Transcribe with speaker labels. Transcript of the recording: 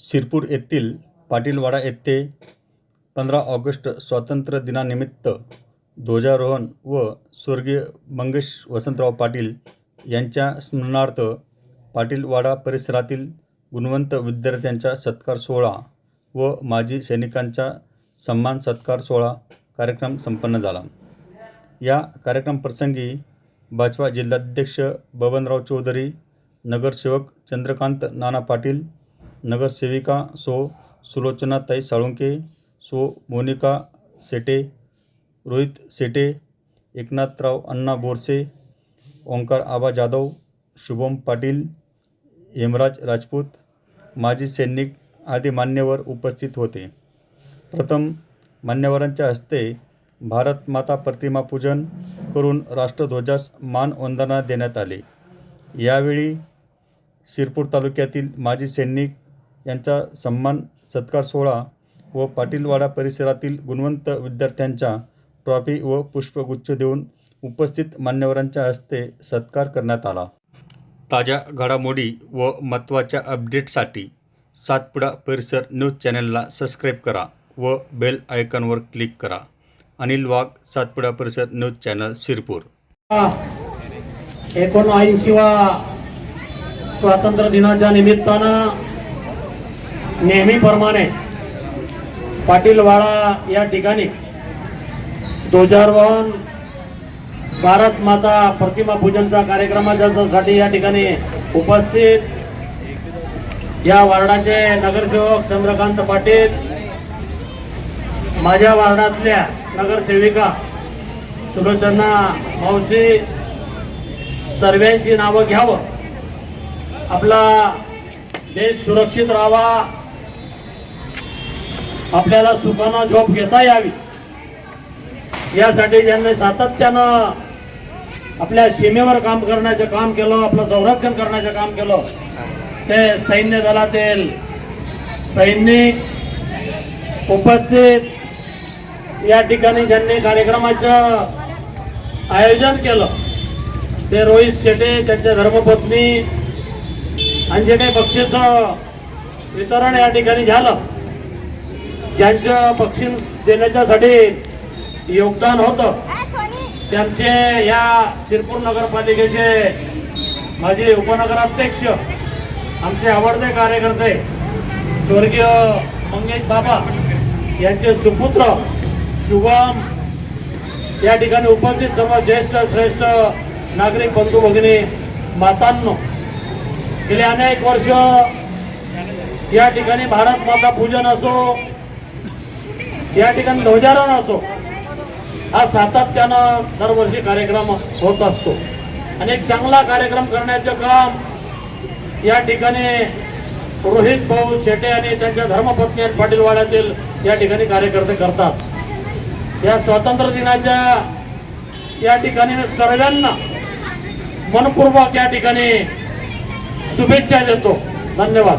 Speaker 1: शिरपूर येथील पाटीलवाडा येथे 15 ऑगस्ट स्वातंत्र्य दिनानिमित्त ध्वजारोहण व स्वर्गीय मंगेश वसंतराव पाटील यांच्या स्मरणार्थ पाटीलवाडा परिसरातील गुणवंत विद्यार्थ्यांचा सत्कार सोहळा व माजी सैनिकांचा सन्मान सत्कार सोहळा कार्यक्रम संपन्न झाला। या कार्यक्रमप्रसंगी भाजपा जिल्हाध्यक्ष बबनराव चौधरी, नगरसेवक चंद्रकांत नाना पाटील, नगरसेविका सो सुलोचनाताई साळुंके, सो मोनिका सेटे, रोहित सेटे, एकनाथराव अण्णा बोरसे, ओंकार आबा जाधव, शुभम पाटील, हेमराज राजपूत, माजी सैनिक आदी मान्यवर उपस्थित होते। प्रथम मान्यवरांच्या हस्ते भारत माता प्रतिमा पूजन करून राष्ट्रध्वजास मानवंदना देण्यात आले। यावेळी शिरपूर तालुक्यातील माजी सैनिक यांचा सन्मान सत्कार सोहळा व पाटीलवाडा परिसरातील गुणवंत विद्यार्थ्यांचा ट्रॉफी व पुष्पगुच्छ देऊन उपस्थित मान्यवरांच्या हस्ते सत्कार करण्यात आला। ताज्या घडामोडी व महत्त्वाच्या अपडेटसाठी सातपुडा परिसर न्यूज चॅनलला सबस्क्राईब करा व बेल आयकॉनवर क्लिक करा। अनिल वाघ, सातपुडा परिसर न्यूज चॅनल, शिरपूर।
Speaker 2: 79वा स्वातंत्र्य दिनाच्या निमित्तानं नेहमीप्रमाणे पाटीलवाडा या ठिकाणी ध्वजारोहण, भारत माता प्रतिमा पूजनचा कार्यक्रमासाठी या ठिकाणी उपस्थित या वार्डाचे नगरसेवक चंद्रकांत पाटील, माझ्या वार्डातल्या नगरसेविका सुलोचना मावशी, सर्वांची नावं घ्यावं, आपला देश सुरक्षित राहावा, आपल्याला सुखानं झोप घेता यावी यासाठी ज्यांनी सातत्यानं आपल्या सीमेवर काम करण्याचं काम केलं, आपलं संरक्षण करण्याचं काम केलं, ते सैन्य दलातील सैनिक उपस्थित या ठिकाणी ज्यांनी कार्यक्रमाचं आयोजन केलं ते रोहित शेटे, त्यांच्या धर्मपत्नी आणि जे काही बक्षीसं वितरण या ठिकाणी झालं, ज्यांचं बक्षीस देण्याच्यासाठी योगदान होतं, त्यांचे या शिरपूर नगरपालिकेचे माजी उपनगराध्यक्ष, आमचे आवडते कार्यकर्ते स्वर्गीय मंगेश बाबा यांचे सुपुत्र शुभम, या ठिकाणी उपस्थित सर्व ज्येष्ठ श्रेष्ठ नागरिक बंधू भगिनी, मातांनो, गेले अनेक वर्ष या ठिकाणी भारत माता पूजन असो, या ठिकाणी ध्वजारोहण असो, हा सातत्यानं दरवर्षी कार्यक्रम होत असतो। अनेक चांगला कार्यक्रम करण्याचं काम या ठिकाणी रोहित भाऊ शेटे आणि त्यांच्या धर्मपत्नी पाटीलवाड्यातील या ठिकाणी कार्यकर्ते करतात। या स्वातंत्र्य दिनाच्या या ठिकाणी सर्वांना मनपूर्वक या ठिकाणी शुभेच्छा देतो। धन्यवाद।